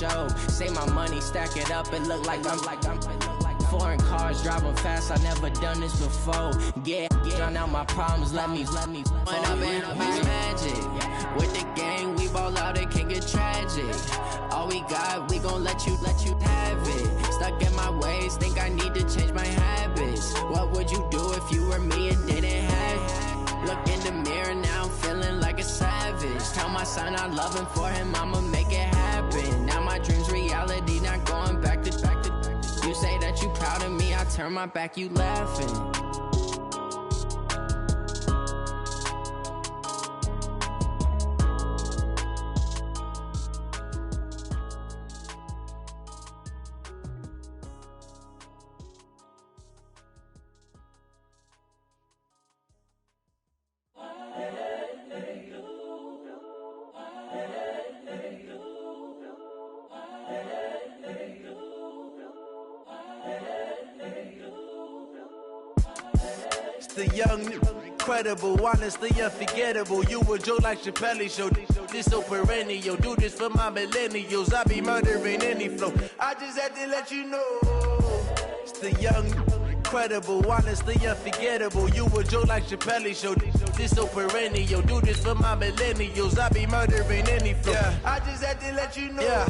show. Say my money, stack it up, it look like I'm foreign cars, driving fast, I never done this before. Get drown out my problems, let me When I'm in magic, with the gang, we ball out, it can get tragic. All we got, we gon' let you have it. Stuck in my ways, think I need to change my habits. What would you do if you were me and didn't have it? Look in the mirror, now I'm feeling like a savage. Tell my son I love him, for him I'ma make it happen. Now my dream's reality, not going back to You say that you proud of me, I turn my back, you laughing. The young, incredible, honestly unforgettable. You a Joe like Chappelle show. This so perennial. Do this for my millennials. I be murdering any flow. I just had to let you know. It's the young, incredible, honestly unforgettable. You a Joe like Chappelle show. This so perennial. Do this for my millennials. I be murdering any flow. Yeah. I just had to let you know. Yeah.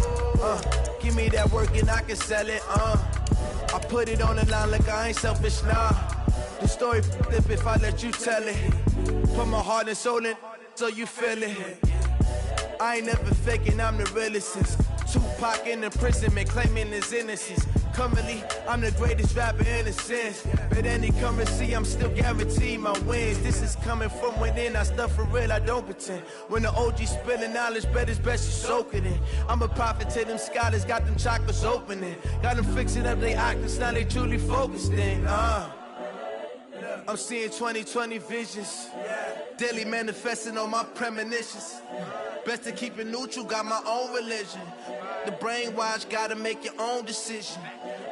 Give me that work and I can sell it. I put it on the line like I ain't selfish, nah. The story flip if I let you tell it. Put my heart and soul in so you feel it. I ain't never faking, I'm the realest since Tupac in imprisonment, claiming his innocence. Currently, I'm the greatest rapper in a sense. But any currency, I'm still guaranteed my wins. This is coming from within, I stuff for real, I don't pretend. When the OG spilling knowledge, bet it's best you soak it in. I'm a prophet to them scholars, got them chakras opening. Got them fixing up they octaves, now they truly focused in. I'm seeing 2020 visions, daily manifesting on my premonitions. Best to keep it neutral, got my own religion. The brainwash, gotta make your own decision.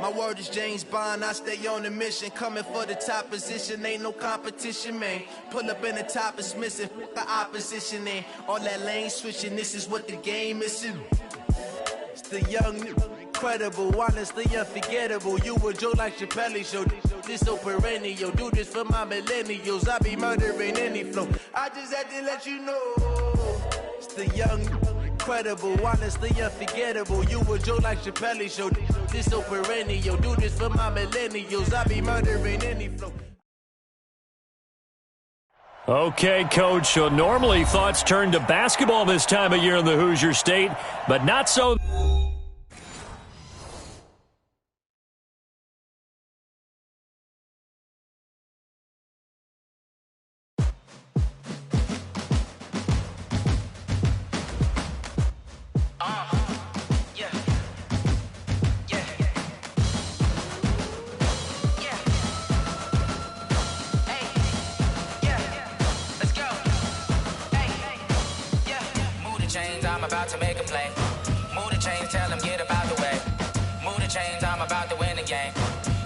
My word is James Bond, I stay on the mission. Coming for the top position, ain't no competition, man. Pull up in the top, it's missing, the opposition ain't. All that lane switching, this is what the game is. It's the young, incredible, honestly unforgettable. You a Joe like Chappelle show. This so perennial. Do this for my millennials. I be murdering any flow. I just had to let you know. It's the young, incredible, honestly unforgettable. You a Joe like Chappelle show. This so perennial. Do this for my millennials. I be murdering any flow. Okay, Coach, so normally thoughts turn to basketball this time of year in the Hoosier State, but not so. To make a play. Move the chains, tell them get up out the way. Move the chains, I'm about to win the game.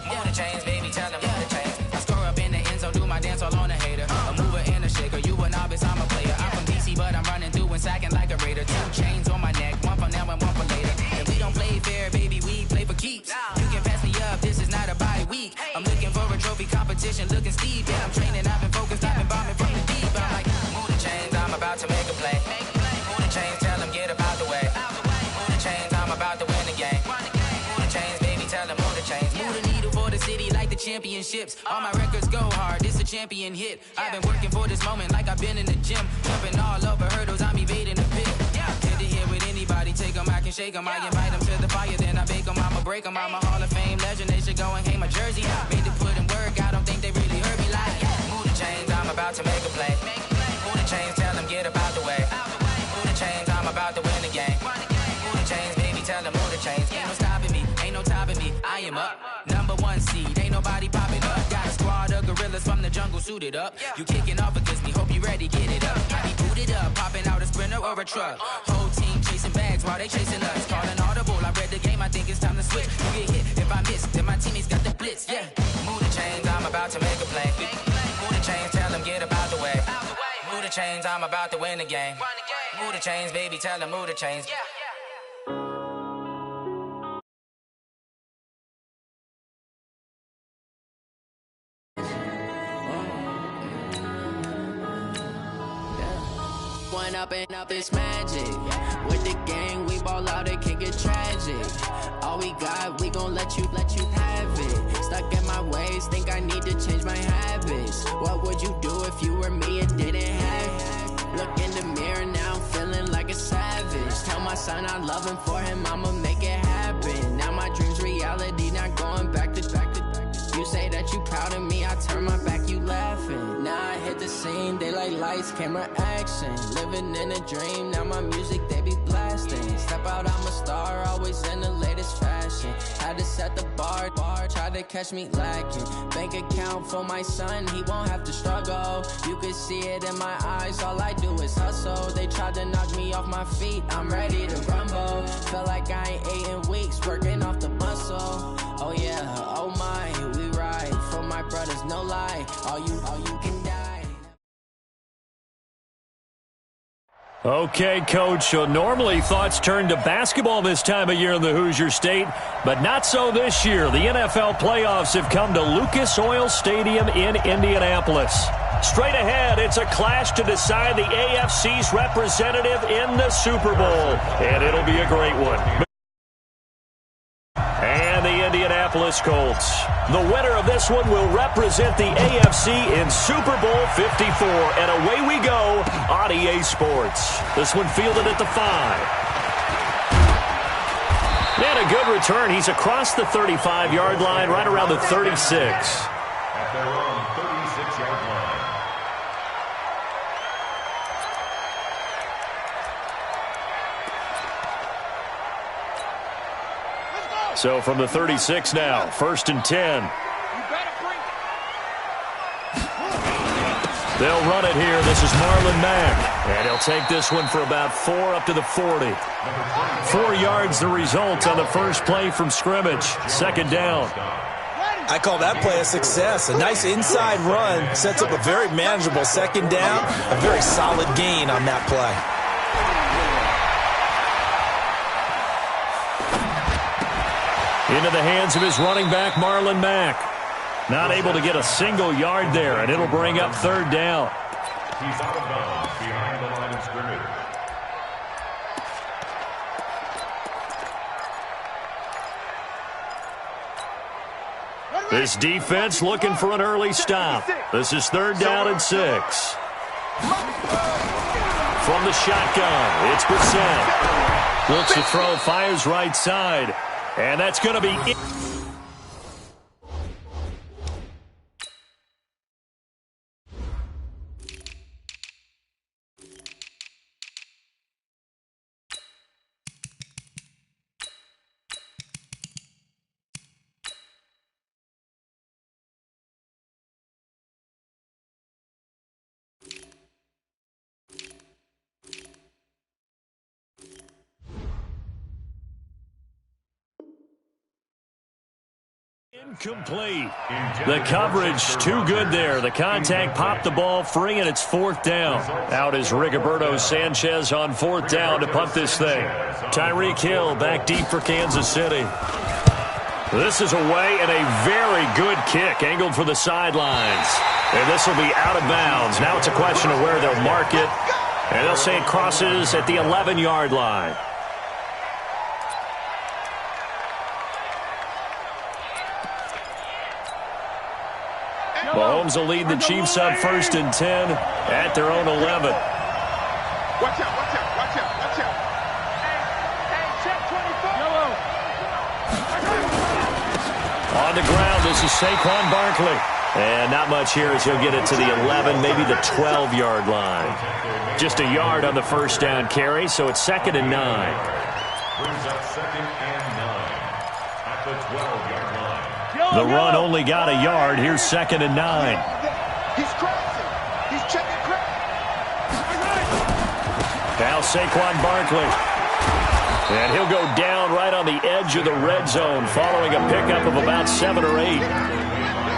Move the chains, baby, tell them move the chains. I score up in the end zone, do my dance all on a hater. A mover and a shaker, you a novice, I'm a player. I'm from DC, but I'm running through and sacking like a raider. 2 chains on my neck, one for now and one for later. And we don't play fair, baby, we play for keeps. You can pass me up, this is not a bye week. I'm looking for a trophy competition, looking steep. Yeah, I'm training, I've been focused, I've been bombing from the deep. I'm like, move the chains, I'm about to make a play. Move the chains, tell them get up out the way. Move the chains, I'm about to win the game. Move the chains, baby, tell them move the chains. Move the needle for the city like the championships. All my records go hard, this a champion hit. I've been working for this moment like I've been in the gym. Jumping all over hurdles, I'm evading the pit. Get to here with anybody, take them, I can shake them. I invite them to the fire, then I bake them, I'ma break them. I'm a Hall of Fame legend, they should go and hang my jersey. Made to put in work, I don't think they really heard me like. Move the chains, I'm about to make a play. Move the chains, tell them get up out the way. Move the chains, I'm about to win the game. Move the chains, baby, tell them move the chains. Ain't no stopping me, ain't no topping me. I am up, #1 seed, ain't nobody popping up. Got a squad of gorillas from the jungle suited up. You kicking off against me, hope you ready, get it up. I be booted up, popping out a Sprinter or a truck. Whole team chasing bags while they chasing us. Calling audible, I read the game, I think it's time to switch. You get hit, if I miss, then my teammates got the blitz, yeah. Move the chains, I'm about to make a play. Move the chains, tell them get up out the way. Move the chains, I'm about to win the game. Move the chains, baby, tell them move the chains. up this magic. With the gang, we ball out, it can get tragic. All we got, we gon' let you have it. Stuck in my ways, think I need to change my habits. What would you do if you were me and didn't have it? Look in the mirror now, I'm feeling like a savage. Tell my son I love him, for him I'ma make it happen. Now my dream's reality, not going back to. You say that you proud of me, I turn my back, you laughing. Now I hit the scene, they like lights, camera, action. Living in a dream, now my music, they be blasting. Step out, I'm a star, always in the latest fashion. Had to set the bar, try to catch me lacking. Bank account for my son, he won't have to struggle. You can see it in my eyes, all I do is hustle. They tried to knock me off my feet, I'm ready to rumble. Felt like I ain't ate in weeks, working off the muscle. Oh yeah, oh my, we ride for my brothers, no lie. All you can die. Okay, Coach, so normally thoughts turn to basketball this time of year in the Hoosier State, but not so this year. The NFL playoffs have come to Lucas Oil Stadium in Indianapolis. Straight ahead, it's a clash to decide the AFC's representative in the Super Bowl, and it'll be a great one. And the Indianapolis Colts. The winner of this one will represent the AFC in Super Bowl 54. And away we go on EA Sports. This one fielded at the 5. And a good return. He's across the 35-yard line, right around the 36. At their own 36-yard line. So from the 36 now, 1st and 10. They'll run it here. This is Marlon Mack. And he'll take this one for about 4 up to the 40. 4 yards the result on the first play from scrimmage. 2nd down. I call that play a success. A nice inside run sets up a very manageable 2nd down. A very solid gain on that play. Into the hands of his running back, Marlon Mack. Not able to get a single yard there, and it'll bring up 3rd down. He's out of bounds behind the line of scrimmage. This defense looking for an early stop. This is 3rd down and 6. From the shotgun, it's Brissett. Looks to throw, fires right side. And that's going to be it. Incomplete. The coverage too good there. The contact popped the ball free, and it's 4th down. Out is Rigoberto Sanchez on 4th down to punt this thing. Tyreek Hill back deep for Kansas City. This is away, and a very good kick angled for the sidelines. And this will be out of bounds. Now it's a question of where they'll mark it. And they'll say it crosses at the 11-yard line. Mahomes will lead the Chiefs up 1st and 10 at their own 11. Watch out, watch out, watch out, watch out. Hey, check 24. Yellow. On the ground, this is Saquon Barkley. And not much here as he'll get it to the 11, maybe the 12-yard line. Just a yard on the 1st down carry, so it's 2nd and 9. Brings up 2nd and 9 at the 12-yard line. The run only got a yard. Here's 2nd and 9. He's crossing. He's checking crack. Now Saquon Barkley. And he'll go down right on the edge of the red zone following a pickup of about 7 or 8.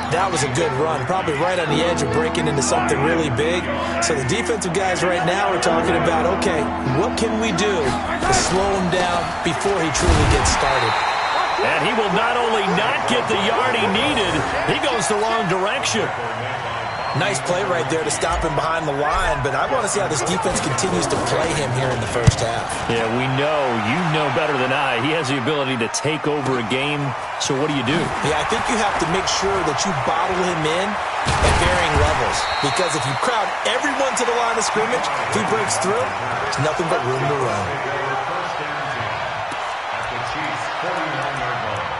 That was a good run, probably right on the edge of breaking into something really big. So the defensive guys right now are talking about, okay, what can we do to slow him down before he truly gets started? And he will not only not get the yard he needed, he goes the wrong direction. Nice play right there to stop him behind the line, but I want to see how this defense continues to play him here in the first half. Yeah, we know. You know better than I. He has the ability to take over a game, so what do you do? Yeah, I think you have to make sure that you bottle him in at varying levels, because if you crowd everyone to the line of scrimmage, if he breaks through, there's nothing but room to run. At the Chiefs' 49-yard line.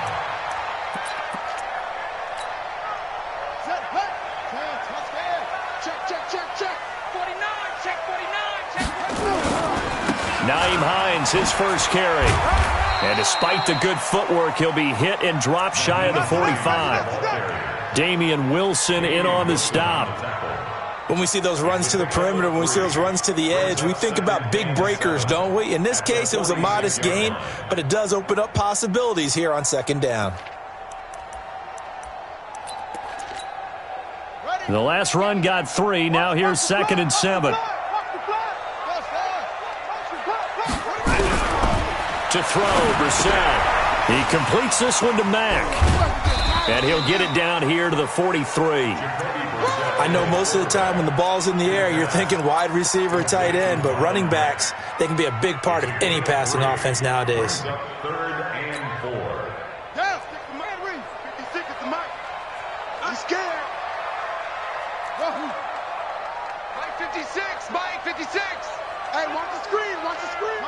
Nyheim Hines, his first carry. And despite the good footwork, he'll be hit and drop shy of the 45. Damian Wilson in on the stop. When we see those runs to the perimeter, when we see those runs to the edge, we think about big breakers, don't we? In this case, it was a modest gain, but it does open up possibilities here on second down. The last run got 3. Now here's 2nd and 7. To throw, Brissett. He completes this one to Mack. And he'll get it down here to the 43. I know most of the time when the ball's in the air, you're thinking wide receiver, tight end, but running backs, they can be a big part of any passing offense nowadays. 3rd and 4. Down, stick the mic. 56 is the mic. I'm scared. Mike 56, Mike 56. Hey, watch the screen, watch the screen.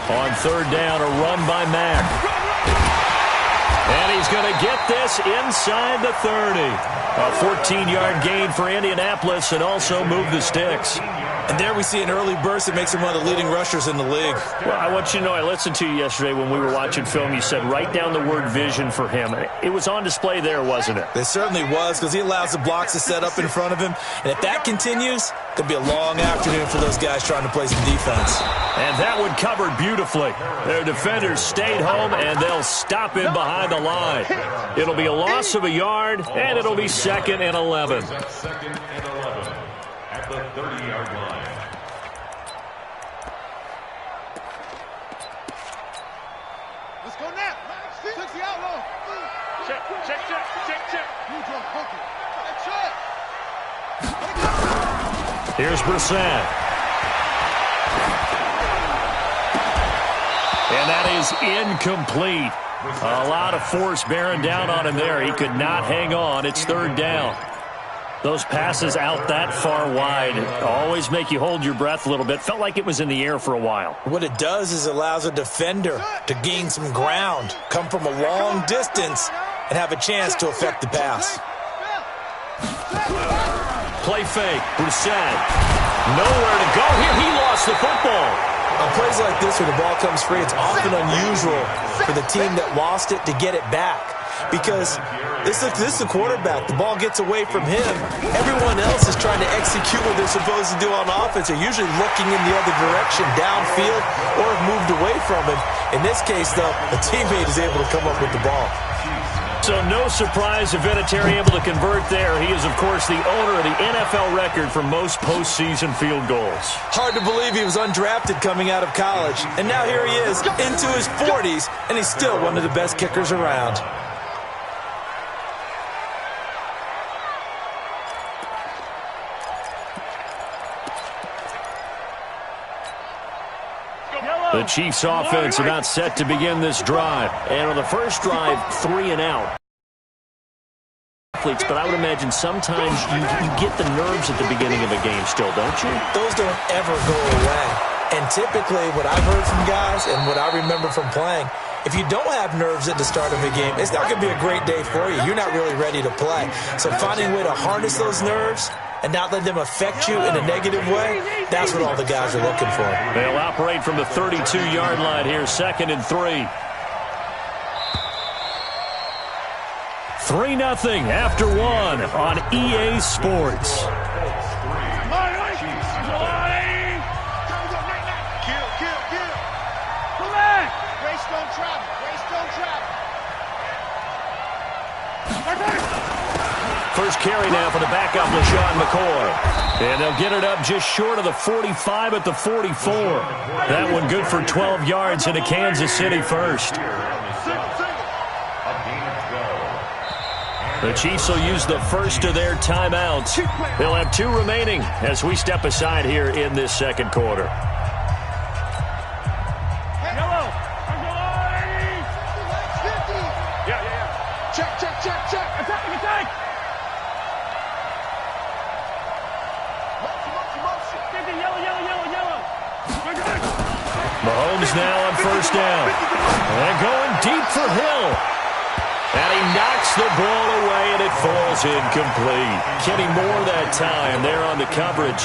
On 3rd down, a run by Mack. And he's going to get this inside the 30. A 14-yard gain for Indianapolis and also move the sticks. And there we see an early burst that makes him one of the leading rushers in the league. Well, I want you to know, I listened to you yesterday when we were watching film. You said write down the word vision for him. It was on display there, wasn't it? It certainly was, because he allows the blocks to set up in front of him. And if that continues, it'll be a long afternoon for those guys trying to play some defense. And that one covered beautifully. Their defenders stayed home, and they'll stop him behind the line. It'll be a loss of a yard, and it'll be 2nd and 11. 2nd and 11 at the 30-yard line. Let's go now. Took the outlaw. Check. You don't hook it. Check. Here's Brissett. And that is incomplete. A lot of force bearing down on him there. He could not hang on. It's 3rd down. Those passes out that far wide always make you hold your breath a little bit. Felt like it was in the air for a while. What it does is it allows a defender to gain some ground, come from a long distance, and have a chance to affect the pass. Play fake. Brissett. Nowhere to go here. He lost the football. On plays like this where the ball comes free, it's often unusual for the team that lost it to get it back. Because this is the quarterback. The ball gets away from him. Everyone else is trying to execute what they're supposed to do on offense. They're usually looking in the other direction, downfield, or have moved away from him. In this case, though, a teammate is able to come up with the ball. So no surprise if Vinatieri able to convert there. He is, of course, the owner of the NFL record for most postseason field goals. Hard to believe he was undrafted coming out of college. And now here he is into his 40s, and he's still one of the best kickers around. The Chiefs offense about set to begin this drive. And on the first drive, 3 and out. But I would imagine sometimes you get the nerves at the beginning of a game still, don't you? Those don't ever go away. And typically what I've heard from guys and what I remember from playing, if you don't have nerves at the start of a game, it's not going to be a great day for you. You're not really ready to play. So finding a way to harness those nerves and not let them affect you in a negative way, that's what all the guys are looking for. They'll operate from the 32-yard line here, 2nd and 3. 3-0 after 1 on EA Sports. First carry now for the backup, LaShawn McCoy. And they'll get it up just short of the 45 at the 44. That one good for 12 yards into Kansas City first. The Chiefs will use the first of their timeouts. They'll have 2 remaining as we step aside here in this second quarter. Attack! Mahomes now on first down. And going deep for Hill. And he knocks the ball away, and it falls incomplete. Kenny Moore that time there on the coverage.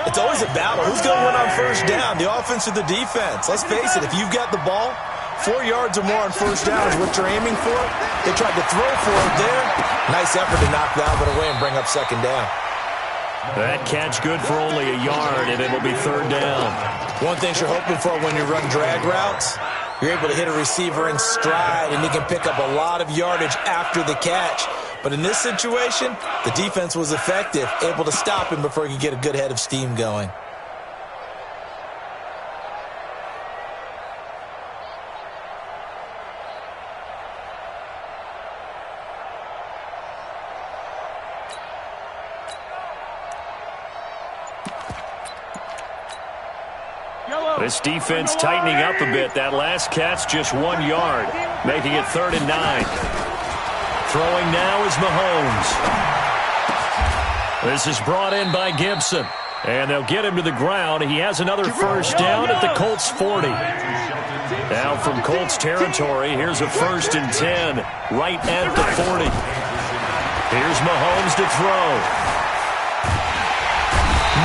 It's always a battle. Who's going to win on first down, the offense or the defense? Let's face it, if you've got the ball, 4 yards or more on first down is what you're aiming for. They tried to throw for it there. Nice effort to knock that one away and bring up second down. That catch good for only a yard, and it'll be third down. One thing you're hoping for when you run drag routes, you're able to hit a receiver in stride, and he can pick up a lot of yardage after the catch. But in this situation, the defense was effective, able to stop him before he could get a good head of steam going. This defense tightening up a bit. That last catch just 1 yard, making it 3rd and 9. Throwing now is Mahomes. This is brought in by Gibson. And they'll get him to the ground. He has another first down at the Colts 40. Now from Colts territory, here's a 1st and 10 right at the 40. Here's Mahomes to throw.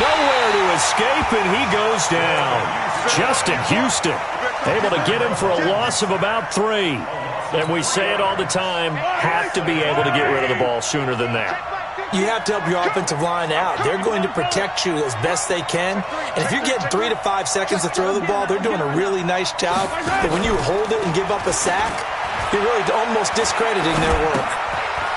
Nowhere to escape, and he goes down. Justin Houston able to get him for a loss of about 3. And we say it all the time, have to be able to get rid of the ball sooner than that. You have to help your offensive line out. They're going to protect you as best they can. And if you're getting 3 to 5 seconds to throw the ball, they're doing a really nice job. But when you hold it and give up a sack, you're really almost discrediting their work.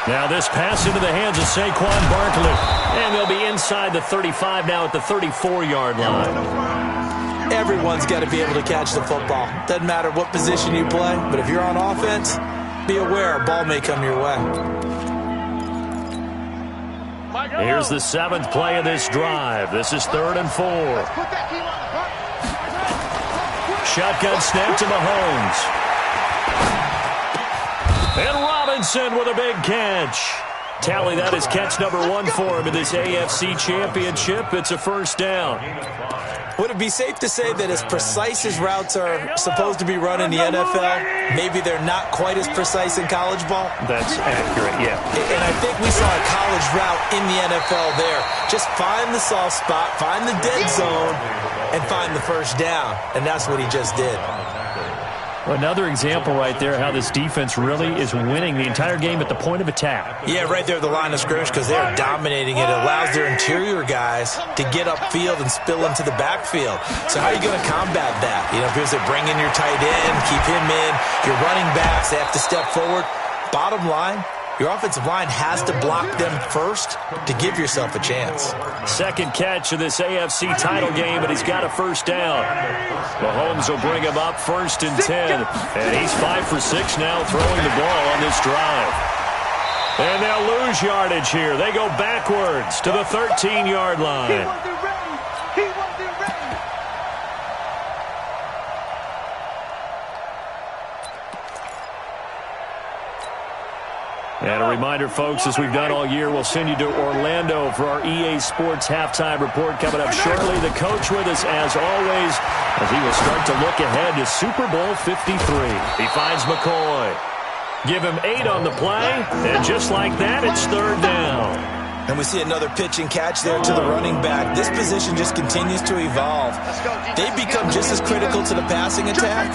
Now this pass into the hands of Saquon Barkley. And they'll be inside the 35 now at the 34-yard line. Everyone's got to be able to catch the football. Doesn't matter what position you play, but if you're on offense, be aware a ball may come your way. Here's the 7th play of this drive. This is 3rd and 4. Shotgun snap to Mahomes. And Robinson with a big catch. Tally, that is catch number 1 for him in this AFC Championship. It's a first down. Would it be safe to say that as precise as routes are supposed to be run in the NFL, maybe they're not quite as precise in college ball? That's accurate, yeah. And I think we saw a college route in the NFL there. Just find the soft spot, find the dead zone, and find the first down. And that's what he just did. Another example right there how this defense really is winning the entire game at the point of attack. Yeah, right there at the line of scrimmage because they are dominating it. It allows their interior guys to get upfield and spill into the backfield. So how are you going to combat that? You know, because they bring in your tight end, keep him in. Your running backs, they have to step forward. Bottom line, your offensive line has to block them first to give yourself a chance. Second catch of this AFC title game, and he's got a first down. Mahomes will bring him up 1st and 10. And he's 5 for 6 now throwing the ball on this drive. And they'll lose yardage here. They go backwards to the 13-yard line. And a reminder, folks, as we've done all year, we'll send you to Orlando for our EA Sports Halftime Report coming up shortly. The coach with us, as always, as he will start to look ahead to Super Bowl 53. He finds McCoy. Give him 8 on the play, and just like that, it's 3rd down. And we see another pitch and catch there to the running back. This position just continues to evolve. They've become just as critical to the passing attack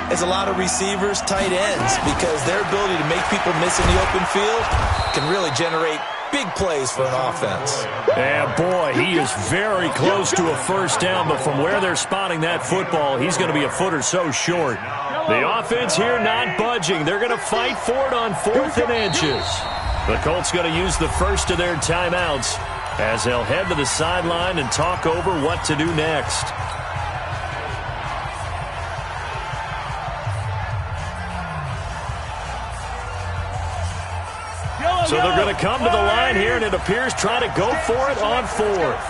as a lot of receivers, tight ends, because their ability to make people miss in the open field can really generate big plays for an offense. And boy, he is very close to a first down, but from where they're spotting that football, he's going to be a foot or so short. The offense here not budging. They're going to fight for it on 4th and inches. The Colts going to use the first of their timeouts as they'll head to the sideline and talk over what to do next. So they're going to come to the line here, and it appears trying to go for it on fourth.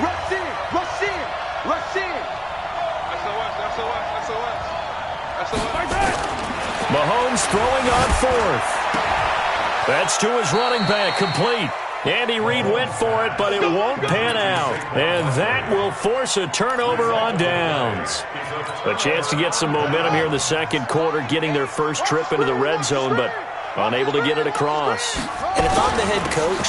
Rush in, rush in, rush in. Mahomes throwing on fourth. That's to his running back, complete. Andy Reid went for it, but it won't pan out. And that will force a turnover on downs. A chance to get some momentum here in the second quarter, getting their first trip into the red zone, but unable to get it across. And if I'm the head coach,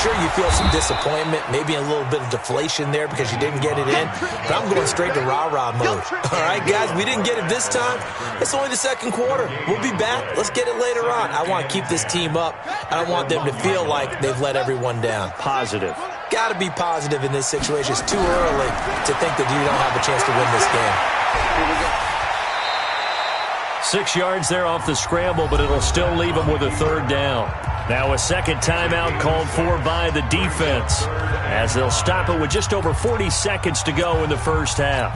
sure you feel some disappointment, maybe a little bit of deflation there because you didn't get it in, but I'm going straight to rah-rah mode. All right, guys, we didn't get it this time. It's only the second quarter. We'll be back. Let's get it later on. I want to keep this team up. I don't want them to feel like they've let everyone down. Positive. Got to be positive in this situation. It's too early to think that you don't have a chance to win this game. 6 yards there off the scramble, but it'll still leave them with a third down. Now a second timeout called for by the defense, as they'll stop it with just over 40 seconds to go in the first half.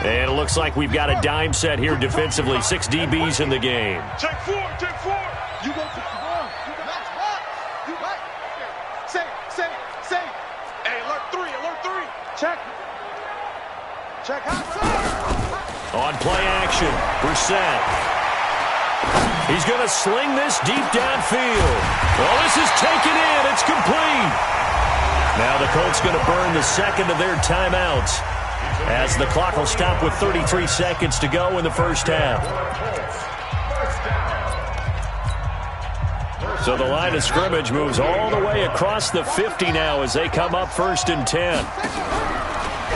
And it looks like we've got a dime set here defensively. 6 DBs in the game. Check four, check four. You go to the ball. You got you got say. Hey, alert three. Check outside. On play action, Brissett. He's going to sling this deep downfield. Oh, this is taken in. It's complete. Now the Colts going to burn the second of their timeouts, as the clock will stop with 33 seconds to go in the first half. So the line of scrimmage moves all the way across the 50 now as they come up 1st and 10.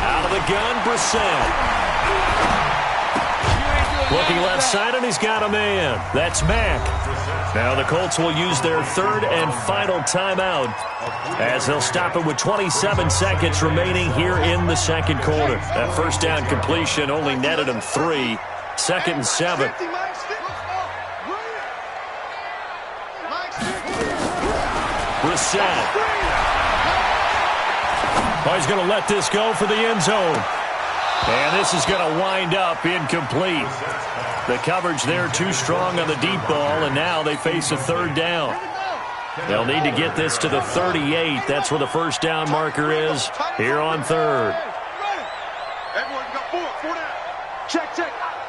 Out of the gun, Brissett. Looking left side, and he's got a man. That's Mack. Now the Colts will use their third and final timeout, as they'll stop it with 27 seconds remaining here in the second quarter. That first down completion only netted them 3. 2nd and 7. Brissett. Oh, he's going to let this go for the end zone. And this is going to wind up incomplete. The coverage there too strong on the deep ball, and now they face a third down. They'll need to get this to the 38. That's where the first down marker is here on third. Everyone got four down. Check.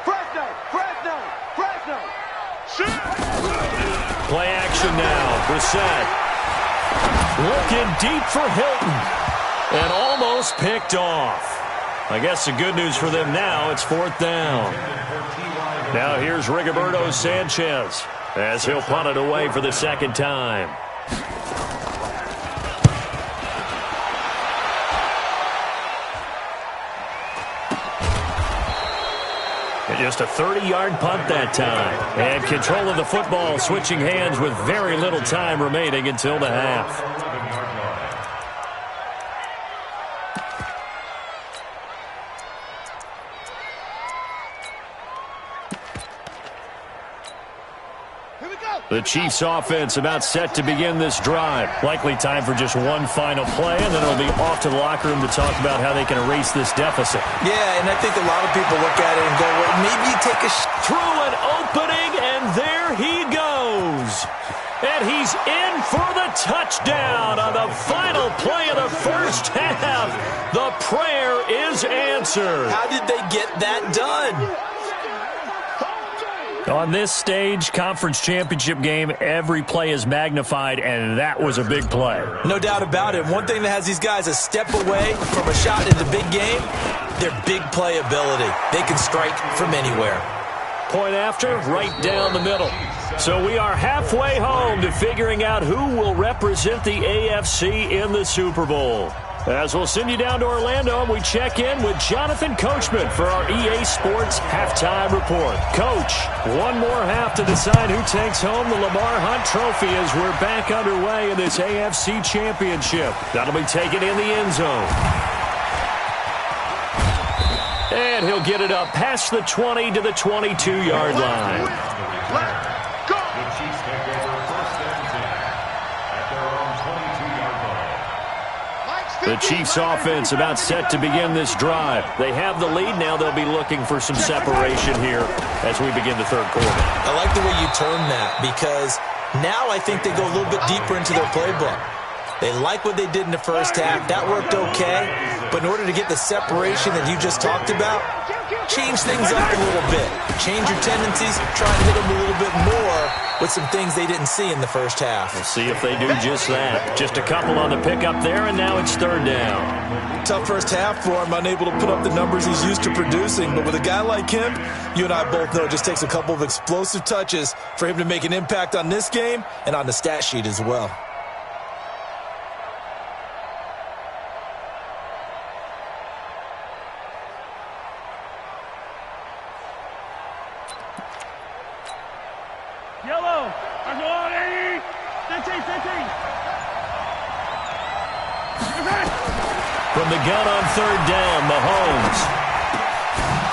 Fresno. Shoot. Play action now. Brissett looking deep for Hilton, and almost picked off. I guess the good news for them now, it's 4th down. Now here's Rigoberto Sanchez, as he'll punt it away for the second time. And just a 30-yard punt that time. And control of the football switching hands with very little time remaining until the half. The Chiefs offense about set to begin this drive. Likely time for just one final play, and then it'll be off to the locker room to talk about how they can erase this deficit. Yeah, and I think a lot of people look at it and go, well, maybe you take a through an opening, and there he goes. And he's in for the touchdown on the final play of the first half. The prayer is answered. How did they get that done? On this stage, conference championship game, every play is magnified, and that was a big play. No doubt about it. One thing that has these guys a step away from a shot in the big game, their big playability. They can strike from anywhere. Point after, right down the middle. So we are halfway home to figuring out who will represent the AFC in the Super Bowl. As we'll send you down to Orlando, we check in with Jonathan Coachman for our EA Sports Halftime Report. Coach, one more half to decide who takes home the Lamar Hunt Trophy as we're back underway in this AFC Championship. That'll be taken in the end zone. And he'll get it up past the 20 to the 22-yard line. The Chiefs take over 1st and 10 at their own 22-yard line. The Chiefs offense about set to begin this drive. They have the lead. Now they'll be looking for some separation here as we begin the third quarter. I like the way you term that, because Now I think they go a little bit deeper into their playbook. They like what they did in the first half. That worked okay. But in order to get the separation that you just talked about, change things up a little bit. Change your tendencies. Try and hit them a little bit more with some things they didn't see in the first half. We'll see if they do just that. Just a couple on the pickup there, and now it's third down. Tough first half for him, unable to put up the numbers he's used to producing. But with a guy like him, you and I both know it just takes a couple of explosive touches for him to make an impact on this game and on the stat sheet as well. From the gun on third down, Mahomes.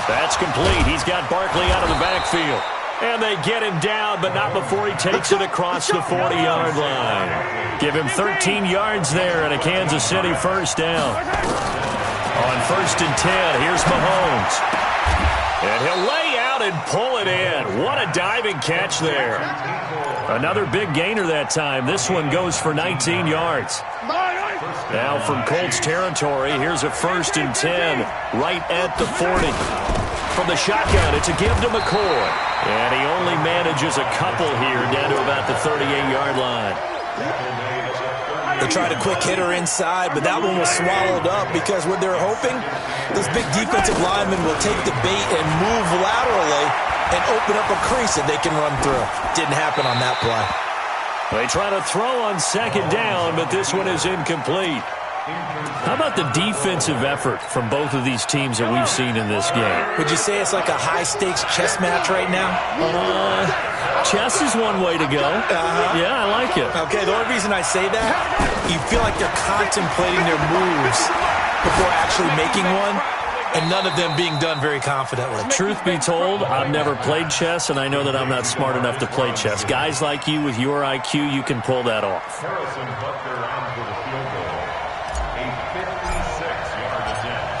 That's complete. He's got Barkley out of the backfield. And they get him down, but not before he takes it across the 40-yard line. Give him 13 yards there and a Kansas City first down. On first and 10, here's Mahomes. And he'll lay out and pull it in. What a diving catch there. Another big gainer that time. This one goes for 19 yards. Now from Colts territory, here's a first and 10 right at the 40. From the shotgun, it's a give to McCoy. And he only manages a couple here down to about the 38-yard line. They tried a quick hitter inside, but that one was swallowed up because what they're hoping, those big defensive linemen will take the bait and move laterally and open up a crease that they can run through. Didn't happen on that play. They try to throw on second down, but this one is incomplete. How about the defensive effort from both of these teams that we've seen in this game? Would you say it's like a high-stakes chess match right now? Chess is one way to go. Yeah, I like it. Okay, the only reason I say that, you feel like they're contemplating their moves before actually making one, and none of them being done very confidently. Truth be told, I've never played chess, and I know that I'm not smart enough to play chess. Guys like you with your IQ, you can pull that off. Harrison Butker on for the field goal. A 56-yard attempt.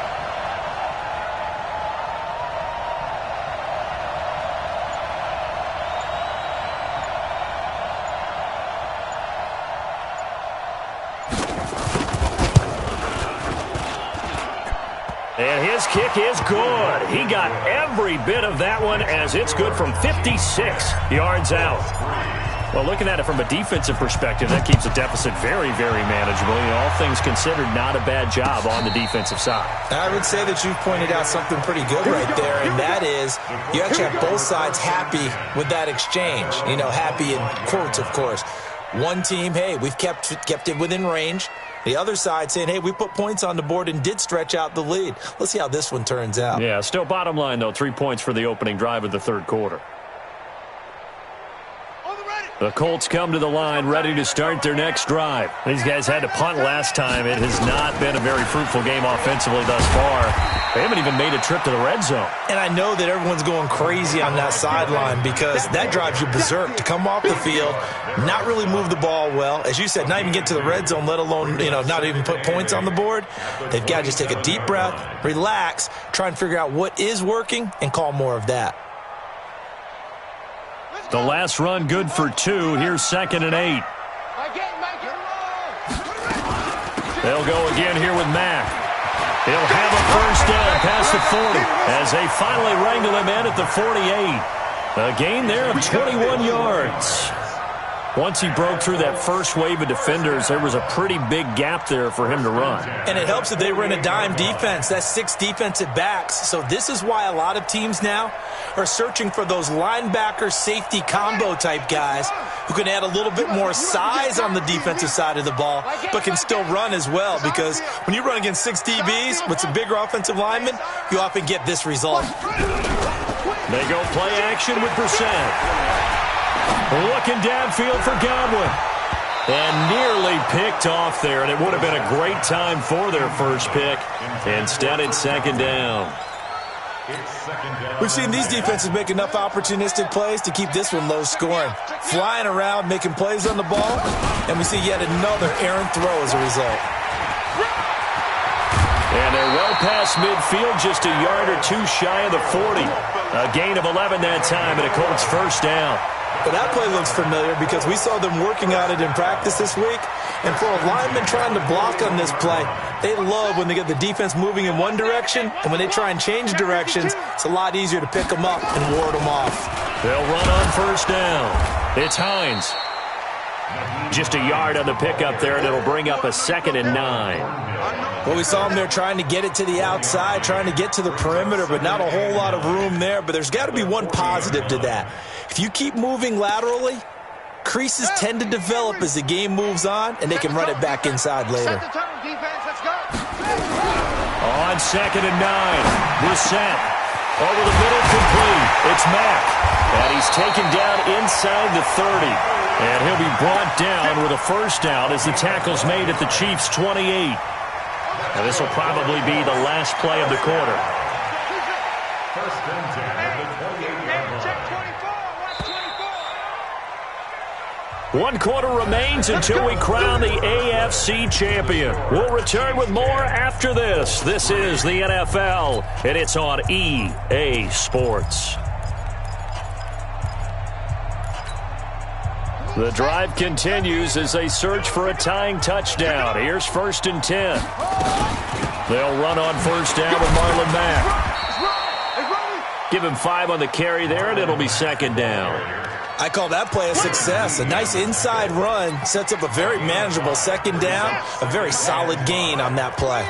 And his kick is good. He got every bit of that one as it's good from 56 yards out. Well, looking at it from a defensive perspective, that keeps the deficit very, very manageable. You know, all things considered, not a bad job on the defensive side. I would say that you've pointed out something pretty good right there, and that is you actually have both sides happy with that exchange. You know, happy in quotes, of course. One team, hey, we've kept it within range. The other side saying, hey, we put points on the board and did stretch out the lead. Let's see how this one turns out. Yeah, still bottom line, though, 3 points for the opening drive of the third quarter. The Colts come to the line ready to start their next drive. These guys had to punt last time. It has not been a very fruitful game offensively thus far. They haven't even made a trip to the red zone. And I know that everyone's going crazy on that sideline because that drives you berserk to come off the field, not really move the ball well. As you said, not even get to the red zone, let alone, you know, not even put points on the board. They've got to just take a deep breath, relax, try and figure out what is working and call more of that. The last run good for 2. Here's 2nd and 8. They'll go again here with Mack. He'll have a first down past the 40 as they finally wrangle him in at the 48. A gain there of 21 yards. Once he broke through that first wave of defenders, there was a pretty big gap there for him to run. And it helps that they run a dime defense. That's 6 defensive backs. So this is why a lot of teams now are searching for those linebacker safety combo type guys who can add a little bit more size on the defensive side of the ball, but can still run as well, because when you run against 6 DBs with some bigger offensive linemen, you often get this result. They go play action with Brissett. Looking downfield for Godwin. And nearly picked off there, and it would have been a great time for their first pick. Instead, it's 2nd down. We've seen these defenses make enough opportunistic plays to keep this one low scoring. Flying around, making plays on the ball, and we see yet another errant throw as a result. And they're well past midfield, just a yard or two shy of the 40. A gain of 11 that time, and a Colts first down. But that play looks familiar because we saw them working on it in practice this week. And for a lineman trying to block on this play, they love when they get the defense moving in one direction. And when they try and change directions, it's a lot easier to pick them up and ward them off. They'll run on first down. It's Hines. Just a yard on the pickup there, and it'll bring up a 2nd and 9. Well, we saw them there trying to get it to the outside, trying to get to the perimeter, but not a whole lot of room there. But there's got to be one positive to that. If you keep moving laterally, creases tend to develop as the game moves on, and they can run it back inside later. On 2nd and 9, Brissett. Over the middle, complete. It's Mack. And he's taken down inside the 30. And he'll be brought down with a first down as the tackle's made at the Chiefs' 28. And this will probably be the last play of the quarter. First and 10 at the 28-yard line. 1 quarter remains until we crown the AFC champion. We'll return with more after this. This is the NFL, and it's on EA Sports. The drive continues as they search for a tying touchdown. Here's 1st and 10. They'll run on first down with Marlon Mack. Give him 5 on the carry there, and it'll be 2nd down. I call that play a success. A nice inside run sets up a very manageable 2nd down. A very solid gain on that play.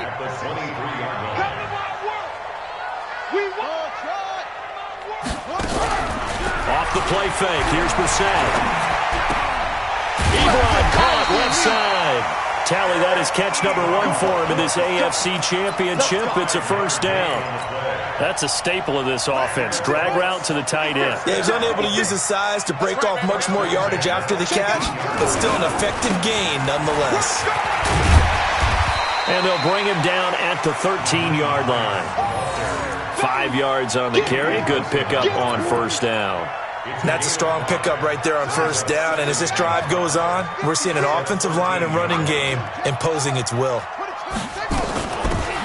Off the play fake. Here's Brissett. Ebron caught left side. Tally, that is catch number 1 for him in this AFC championship. It's a first down. That's a staple of this offense. Drag route to the tight end. Yeah, he's unable to use his size to break off much more yardage after the catch, but still an effective gain nonetheless. And they'll bring him down at the 13-yard line. 5 yards on the carry. Good pickup on first down. That's a strong pickup right there on first down. And as this drive goes on, we're seeing an offensive line and running game imposing its will.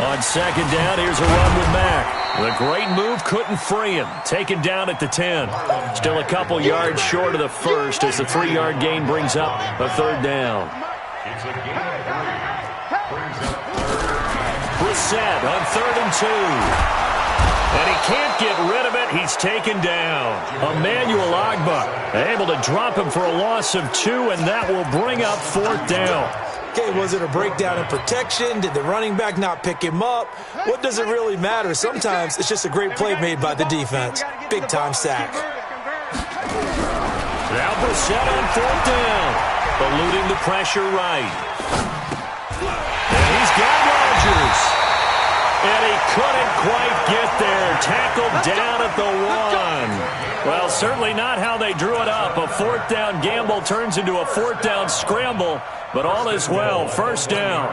On 2nd down, here's a run with Mack. The great move couldn't free him. Taken down at the 10. Still a couple yards short of the first as the 3-yard gain brings up a 3rd down. It's a gain of 3. Brings up 3rd. Brissett on 3rd and 2. And he can't get rid of it. He's taken down. Emmanuel Ogbah able to drop him for a loss of 2, and that will bring up 4th down. Okay, was it a breakdown in protection? Did the running back not pick him up? What does it really matter? Sometimes it's just a great play made by the defense. Big-time sack. Now Brissett on 4th down. Eluding the pressure right. And he's got Rodgers. And he couldn't quite get there. Tackled down at the 1. Well, certainly not how they drew it up. A 4th down gamble turns into a 4th down scramble, but all is well. First down.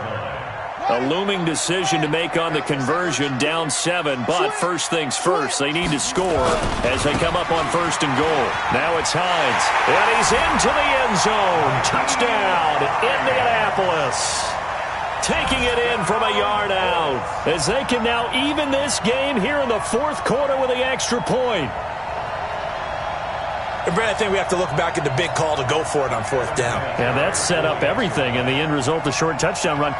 A looming decision to make on the conversion, down 7, but first things first, they need to score as they come up on 1st and goal. Now it's Hines, and he's into the end zone. Touchdown, Indianapolis. Taking it in from a yard out as they can now even this game here in the 4th quarter with the extra point. And Brad, I think we have to look back at the big call to go for it on 4th down. Yeah, that set up everything in the end result, the short touchdown run.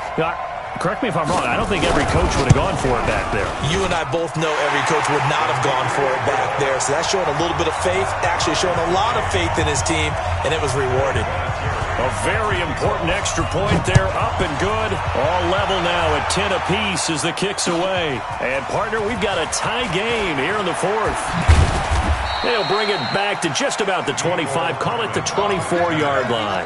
Correct me if I'm wrong, I don't think every coach would have gone for it back there. You and I both know every coach would not have gone for it back there. So that's showing a little bit of faith, actually showing a lot of faith in his team, and it was rewarded. A very important extra point there, up and good. All level now at 10 apiece as the kick's away. And, partner, we've got a tie game here in the 4th. They'll bring it back to just about the 25, call it the 24-yard line.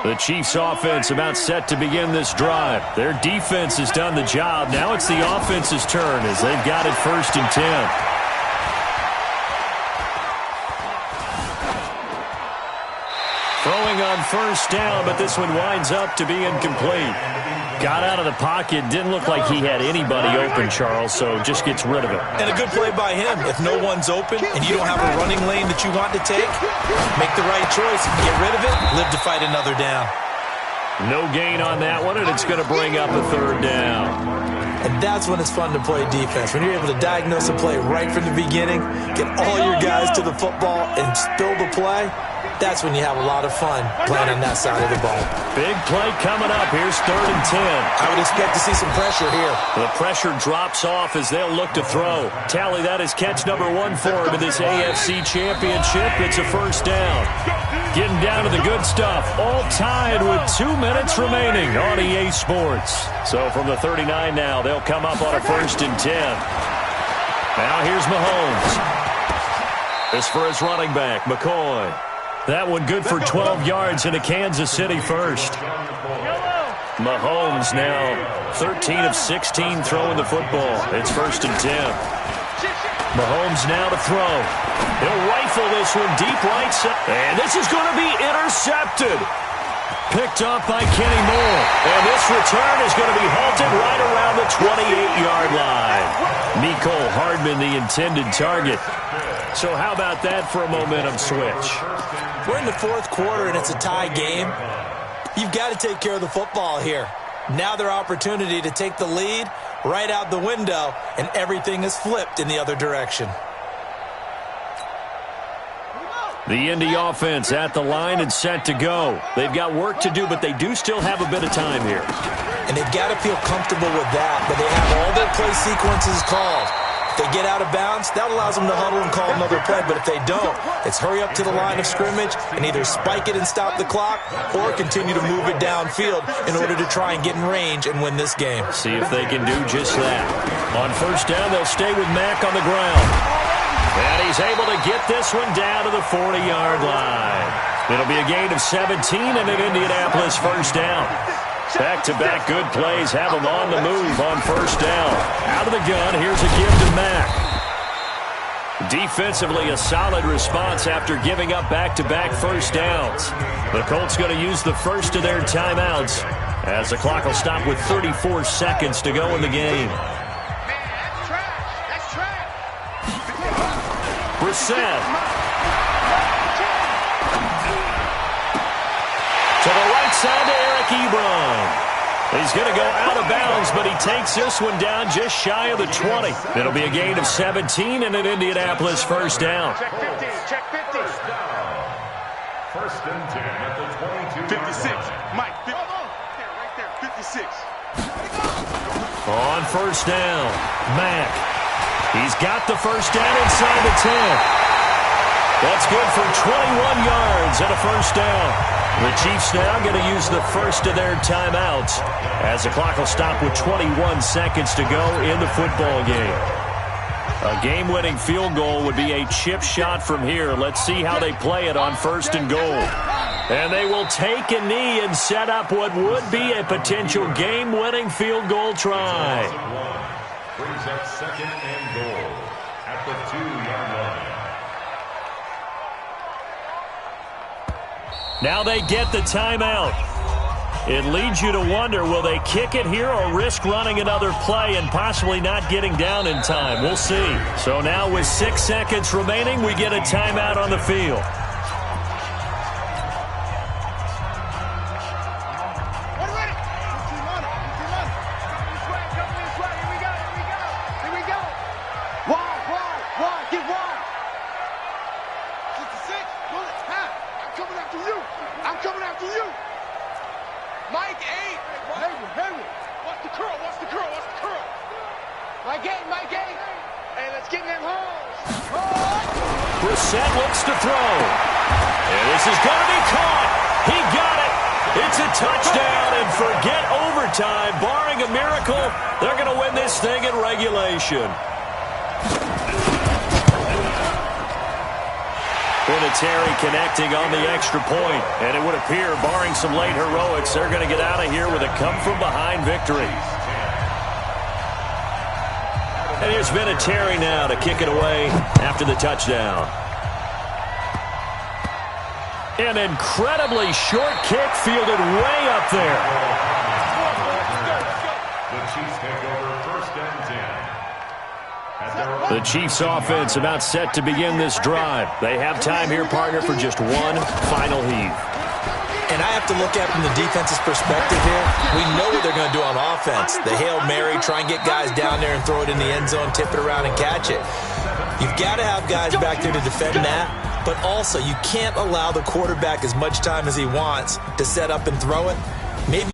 The Chiefs offense about set to begin this drive. Their defense has done the job. Now it's the offense's turn as they've got it 1st and 10. Throwing on first down, but this one winds up to be incomplete. Got out of the pocket, didn't look like he had anybody open, Charles, so just gets rid of it. And a good play by him. If no one's open and you don't have a running lane that you want to take, make the right choice, get rid of it, live to fight another down. No gain on that one, and it's going to bring up a third down. And that's when it's fun to play defense. When you're able to diagnose a play right from the beginning, get all your guys to the football, and spill the play, that's when you have a lot of fun playing on that side of the ball. Big play coming up. Here's 3rd and 10. I would expect to see some pressure here. The pressure drops off as they'll look to throw. Tally, that is catch number 1 for him in this AFC Championship. It's a first down. Getting down to the good stuff. All tied with 2 minutes remaining on EA Sports. So from the 39 now, they'll come up on a 1st and 10. Now here's Mahomes. This for his running back, McCoy. That one good for 12 yards into Kansas City first. Mahomes now 13 of 16 throwing the football. It's 1st and 10. Mahomes now to throw. He'll rifle this one deep right side. And this is going to be intercepted. Picked up by Kenny Moore. And this return is going to be halted right around the 28-yard line. Mecole Hardman, the intended target. So how about that for a momentum switch? We're in the 4th quarter, and it's a tie game. You've got to take care of the football here. Now their opportunity to take the lead right out the window, and everything is flipped in the other direction. The Indy offense at the line and set to go. They've got work to do, but they do still have a bit of time here. And they've got to feel comfortable with that, but they have all their play sequences called. If they get out of bounds, that allows them to huddle and call another play. But if they don't, it's hurry up to the line of scrimmage and either spike it and stop the clock or continue to move it downfield in order to try and get in range and win this game. See if they can do just that. On first down, they'll stay with Mack on the ground. And he's able to get this one down to the 40-yard line. It'll be a gain of 17 and an Indianapolis first down. Back-to-back good plays have them on the move on first down. Out of the gun, here's a give to Mack. Defensively, a solid response after giving up back-to-back first downs. The Colts going to use the first of their timeouts as the clock will stop with 34 seconds to go in the game. Brissett. To the right side to Eric Ebron. He's going to go out of bounds, but he takes this one down just shy of the 20. It'll be a gain of 17 and an Indianapolis first down. Check 50, check 50. 1st and 10 at the 22. 56. Mike, 50. Right there, 56. On first down, Mack. He's got the first down inside the 10. That's good for 21 yards and a first down. The Chiefs now going to use the first of their timeouts as the clock will stop with 21 seconds to go in the football game. A game-winning field goal would be a chip shot from here. Let's see how they play it on 1st and goal. And they will take a knee and set up what would be a potential game-winning field goal try. Brings up 2nd and goal at the 2-yard line. Now they get the timeout. It leads you to wonder, will they kick it here or risk running another play and possibly not getting down in time? We'll see. So now with 6 seconds remaining, we get a timeout on the field. Brissett looks to throw. And this is going to be caught. He got it. It's a touchdown, and forget overtime. Barring a miracle, they're going to win this thing in regulation. Vinatieri connecting on the extra point, and it would appear, barring some late heroics, they're going to get out of here with a come-from-behind victory. And here's Vinatieri now to kick it away after the touchdown. An incredibly short kick fielded way up there. The Chiefs take over first and 10. The Chiefs offense about set to begin this drive. They have time here, partner, for just one final heave. And I have to look at it from the defense's perspective here. We know what they're going to do on offense. The Hail Mary, try and get guys down there and throw it in the end zone, tip it around and catch it. You've got to have guys back there to defend that, but also you can't allow the quarterback as much time as he wants to set up and throw it. Maybe